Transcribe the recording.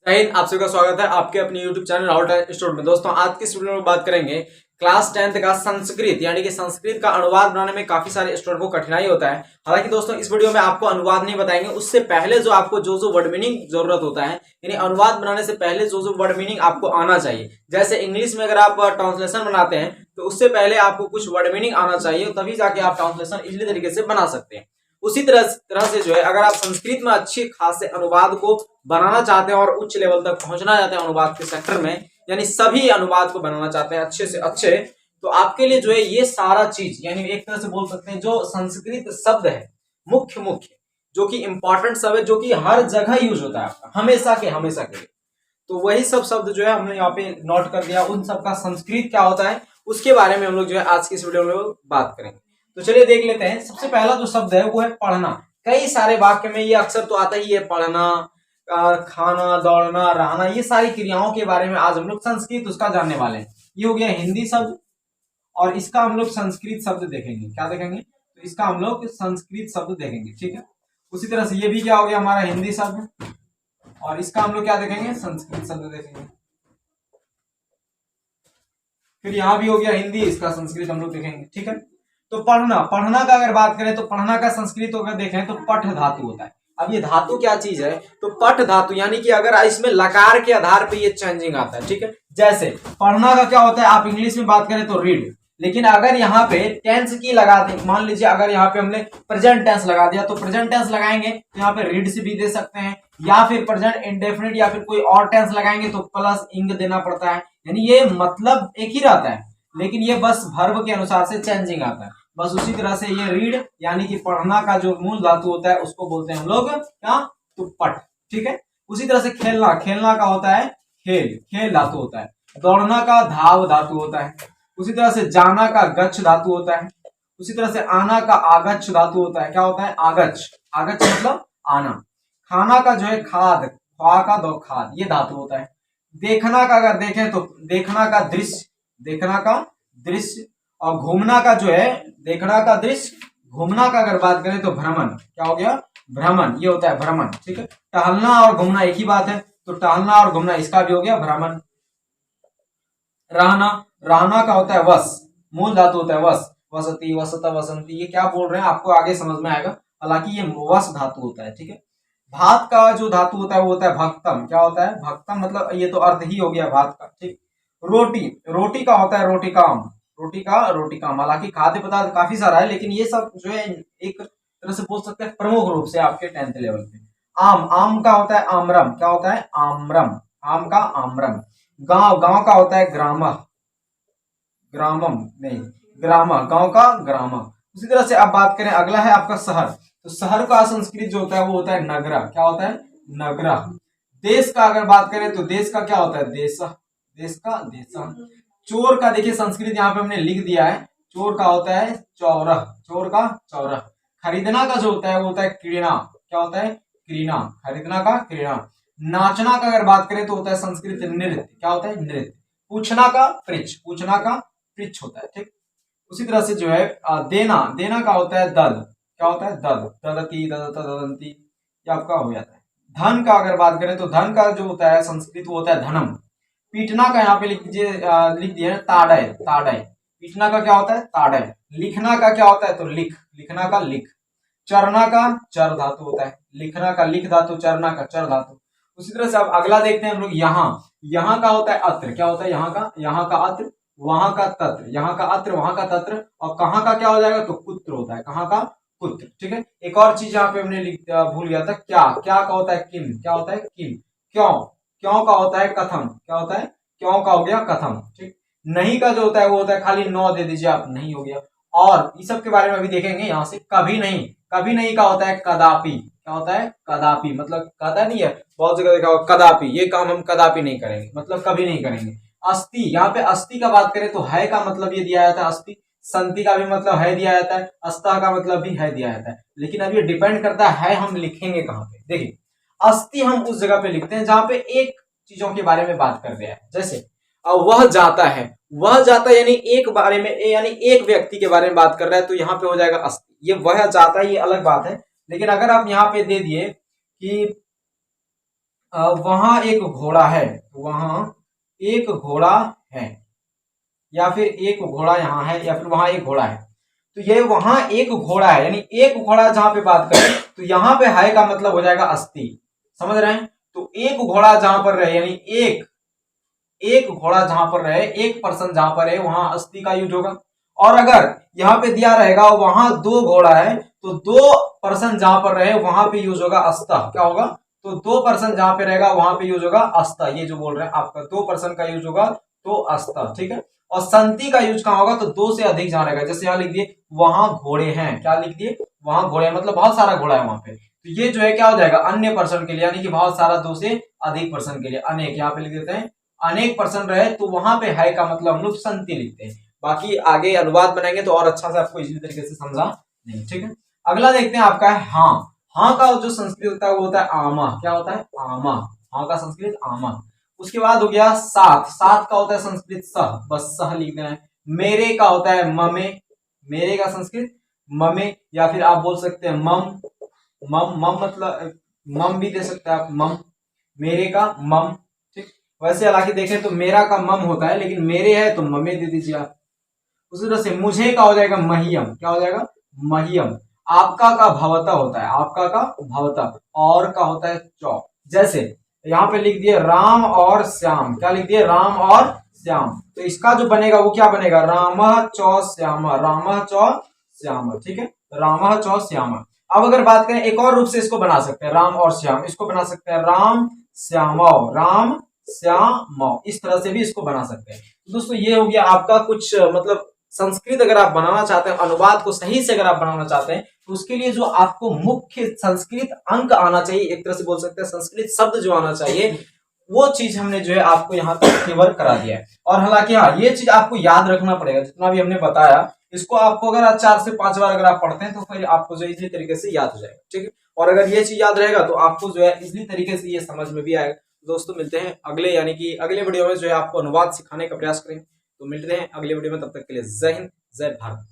आप सभी का स्वागत है आपके अपने YouTube चैनल राहुल इंस्टीट्यूट में। दोस्तों आज की इस वीडियो में बात करेंगे क्लास 10th का संस्कृत यानी कि संस्कृत का अनुवाद बनाने में काफी सारे स्टूडेंट को कठिनाई होता है। हालांकि दोस्तों इस वीडियो में आपको अनुवाद नहीं बताएंगे, उससे पहले जो आपको जो वर्ड मीनिंग जरूरत होता है, यानी अनुवाद बनाने से पहले जो वर्ड मीनिंग आपको आना चाहिए। जैसे इंग्लिश में अगर आप ट्रांसलेशन बनाते हैं तो उससे पहले आपको कुछ वर्ड मीनिंग आना चाहिए, तभी जाके आप ट्रांसलेशन इजीली तरीके से बना सकते हैं। उसी तरह से जो है अगर आप संस्कृत में अच्छी खासे अनुवाद को बनाना चाहते हैं और उच्च लेवल तक पहुंचना चाहते हैं अनुवाद के सेक्टर में, यानी सभी अनुवाद को बनाना चाहते हैं अच्छे से अच्छे, तो आपके लिए जो है ये सारा चीज यानी एक तरह से बोल सकते हैं जो संस्कृत शब्द है मुख्य जो कि इंपॉर्टेंट शब्द है, जो कि हर जगह यूज होता है आपका हमेशा के लिए, तो वही सब शब्द जो है हमने यहाँ पे नोट कर दिया। उन सब का संस्कृत क्या होता है उसके बारे में हम लोग जो है आज की इस वीडियो में बात करेंगे। तो चलिए देख लेते हैं। सबसे पहला जो शब्द है वो है पढ़ना। कई सारे वाक्य में ये अक्सर तो आता ही है, पढ़ना, खाना, दौड़ना, रहना, ये सारी क्रियाओं के बारे में आज हम लोग संस्कृत उसका जानने वाले हैं। ये हो गया हिंदी शब्द और इसका हम लोग संस्कृत शब्द देखेंगे। क्या देखेंगे? तो इसका हम लोग संस्कृत शब्द देखेंगे, ठीक है। उसी तरह से ये भी क्या हो गया हमारा हिंदी शब्द और इसका हम लोग क्या देखेंगे? संस्कृत शब्द देखेंगे। फिर यहां भी हो गया हिंदी, इसका संस्कृत हम लोग देखेंगे, ठीक है। तो पढ़ना का अगर बात करें तो पढ़ना का संस्कृत अगर देखें तो पठ धातु होता है। अब ये धातु क्या चीज है? तो पठ धातु यानी कि अगर इसमें लकार के आधार पे ये चेंजिंग आता है, ठीक है। जैसे पढ़ना का क्या होता है, आप इंग्लिश में बात करें तो रीड, लेकिन अगर यहाँ पे टेंस की लगा दें, मान लीजिए अगर यहाँ पे हमने प्रेजेंट टेंस लगा दिया तो प्रेजेंट टेंस लगाएंगे तो यहाँ पे रीड से भी दे सकते हैं, या फिर प्रेजेंट इंडेफिनिट या फिर कोई और टेंस लगाएंगे तो प्लस इंग देना पड़ता है। यानी ये मतलब एक ही रहता है, लेकिन ये बस वर्ब के अनुसार से चेंजिंग आता है। बस उसी तरह से ये रीड यानी कि पढ़ना का जो मूल धातु होता है उसको बोलते हैं हम लोग क्या? तो पठ, ठीक है। उसी तरह से खेलना का होता है खेल धातु होता है। दौड़ना का धाव धातु होता है। उसी तरह से जाना का गच्छ धातु होता है। उसी तरह से आना का आगच्छ धातु होता है। क्या होता है? आगच्छ मतलब आना। खाना का जो है खाद, खा का दो खाद, ये धातु होता है। देखना का अगर देखें तो देखना का दृश्य और घूमना का जो है देखना का दृश्य, घूमना का अगर बात करें तो भ्रमण। क्या हो गया? भ्रमण, ये होता है भ्रमण, ठीक है। टहलना और घूमना एक ही बात है, तो टहलना और घूमना इसका भी हो गया भ्रमण। रहना का होता है वस, मूल धातु होता है वस, वसती, वसता, वसंती, ये क्या बोल रहे हैं आपको आगे समझ में आएगा। हालांकि ये वस धातु होता है, ठीक है। भात का जो धातु होता है वो होता है भक्तम। क्या होता है? भक्तम, मतलब ये तो अर्थ ही हो गया भात का, ठीक। रोटी का होता है रोटिकाम। हालांकि खाद्य पदार्थ काफी सारा है, लेकिन ये सब जो है एक तरह से बोल सकते हैं प्रमुख रूप से आपके 10th लेवल पे। आम का होता है आम्रम। क्या होता है? आम्रम, आम का आम्रम। गांव का होता है ग्रामम, गांव का ग्राम। उसी तरह से आप बात करें, अगला है आपका शहर। तो शहर का संस्कृत जो होता है वो होता है नगरा। क्या होता है? नगरा। देश का अगर बात करें तो देश का क्या होता है? देश। चोर का देखिए संस्कृत यहाँ पे हमने लिख दिया है, चोर का होता है चौरह। खरीदना का जो होता है वो होता है क्रीड़ा। क्या होता है? क्रीड़ा, खरीदना का क्रीड़ा। नाचना का अगर बात करें तो होता है संस्कृत नृत्य। क्या होता है? नृत्य। पूछना का पृच्छ होता है, ठीक। उसी तरह से जो है देना का होता है दद। क्या होता है? दद, ददती, ददता, ददंती, ये आपका हो जाता है। धन का अगर बात करें तो धन का जो होता है संस्कृत वो होता है धनम। पीटना का यहाँ पे लिख दिया है ताड़य। पीटना का क्या होता है? ताड़य। लिखना का क्या होता है? तो लिखना का लिख। चरना का चर धातु होता है। लिखना का लिख धातु, चरना का चर धातु। उसी तरह से अब अगला देखते हैं हम लोग यहाँ का होता है अत्र। क्या होता है? यहाँ का अत्र, वहां का तत्र, यहाँ का अत्र, वहां का तत्र, और कहाँ का क्या हो जाएगा? तो पुत्र होता है, कहाँ का? पुत्र, ठीक है। एक और चीज यहाँ पे हमने भूल गया था, क्या का होता है? किम। क्या होता है? किम। क्यों का होता है कथम। क्या होता है? क्यों का हो गया कथम, ठीक। नहीं का जो होता है वो होता है खाली नौ दे दीजिए आप, नहीं हो गया। और इस सब के बारे में अभी देखेंगे। यहाँ से कभी नहीं का होता है कदापि। क्या होता है? कदापि, मतलब कदा नहीं है, बहुत जगह देखा होगा कदापि, ये काम हम कदापि नहीं करेंगे, मतलब कभी नहीं करेंगे। अस्थि, यहाँ पे अस्थि का बात करें तो है का मतलब ये दिया जाता है अस्थि। संति का भी मतलब है दिया जाता है, अस्था का मतलब भी है दिया जाता है। लेकिन अब ये डिपेंड करता है हम लिखेंगे कहाँ पे। देखिए अस्थि हम उस जगह पे लिखते हैं जहां पे एक चीजों के बारे में बात कर रहे हैं। जैसे वह जाता है यानी एक बारे में, यानी एक व्यक्ति के बारे में बात कर रहा है, तो यहाँ पे हो जाएगा अस्थि। ये वह जाता है, ये अलग बात है। लेकिन अगर आप यहाँ पे दे दिए कि वहां एक घोड़ा है, वहां एक घोड़ा है, या फिर एक घोड़ा यहाँ है, या फिर वहां एक घोड़ा है। तो ये वहां एक घोड़ा है, यानी एक घोड़ा जहां पे बात करें तो यहाँ पे है का मतलब हो जाएगा अस्थि। समझ रहे हैं? तो एक घोड़ा जहां पर रहे, यानी एक घोड़ा जहां पर रहे, एक पर्सन जहां पर है, वहां अस्थि का यूज होगा। और अगर यहाँ पे दिया रहेगा वहां दो घोड़ा है, तो दो पर्सन जहां पर रहे वहां पे यूज होगा अस्ता। क्या होगा? तो दो पर्सन जहां पे रहेगा वहां पे यूज होगा अस्ता। ये जो बोल रहे हैं आपका दो पर्सन का यूज होगा तो अस्ता। ठीक है। और संति का यूज कहां होगा? तो दो से अधिक जहां रहेगा। जैसे यहाँ लिख दिए वहां घोड़े हैं, क्या लिख दिए? वहां घोड़े हैं, मतलब बहुत सारा घोड़ा है वहां पे। तो ये जो है क्या हो जाएगा? अन्य पर्सन के लिए, यानी कि बहुत सारा, दो से अधिक पर्सन के लिए अनेक, यहाँ पे लिख देते हैं अनेक पर्सन रहे तो वहां पे है का मतलब हम लोग संति लिखते हैं। बाकी आगे अनुवाद बनाएंगे तो और अच्छा से आपको इसी तरीके से समझा नहीं। ठीक है। अगला देखते हैं आपका है हाँ। हाँ का जो संस्कृत होता है वो होता है आमा। क्या होता है? आमा। हाँ का संस्कृत आमा। उसके बाद हो गया साथ। साथ का होता है संस्कृत सह, बस सह लिख देना है। मेरे का होता है ममे। मेरे का संस्कृत ममे, या फिर आप बोल सकते हैं मम। मम मम मतलब मम भी दे सकते हैं आप, मम। मेरे का मम। ठीक। वैसे हालांकि देखें तो मेरा का मम होता है, लेकिन मेरे है तो ममे दे दीजिए आप। उसी तरह से मुझे का हो जाएगा महियम। क्या हो जाएगा? महियम। आपका का भवता होता है, आपका का भवता। और का होता है चौ। जैसे यहाँ पे लिख दिए राम और श्याम। क्या लिख दिए? राम और श्याम। तो इसका जो बनेगा वो क्या बनेगा? राम चौ श्याम, राम चौ श्याम। ठीक है। राम चौ श्याम। अब अगर बात करें एक और रूप से इसको बना सकते हैं, राम और श्याम, इसको बना सकते हैं राम श्यामौ, राम श्यामौ। इस तरह से भी इसको बना सकते हैं। तो दोस्तों ये हो गया आपका कुछ मतलब संस्कृत अगर आप बनाना चाहते हैं, अनुवाद को सही से अगर आप बनाना चाहते हैं, तो उसके लिए जो आपको मुख्य संस्कृत अंक आना चाहिए, एक तरह से बोल सकते हैं संस्कृत शब्द जो आना चाहिए, वो चीज हमने जो है आपको यहाँ तक कवर करा दिया है। और हालांकि हाँ, ये चीज आपको याद रखना पड़ेगा, जितना भी हमने बताया इसको आपको अगर आप 4 से 5 बार अगर आप पढ़ते हैं तो फिर आपको जो इसी तरीके से याद हो जाएगा। ठीक है। और अगर ये चीज याद रहेगा तो आपको जो है इसी तरीके से ये समझ में भी आएगा। दोस्तों मिलते हैं अगले, यानी कि अगले वीडियो में जो है आपको अनुवाद सिखाने का प्रयास करेंगे। तो मिलते हैं अगले वीडियो में, तब तक के लिए जय हिंद, जय भारत।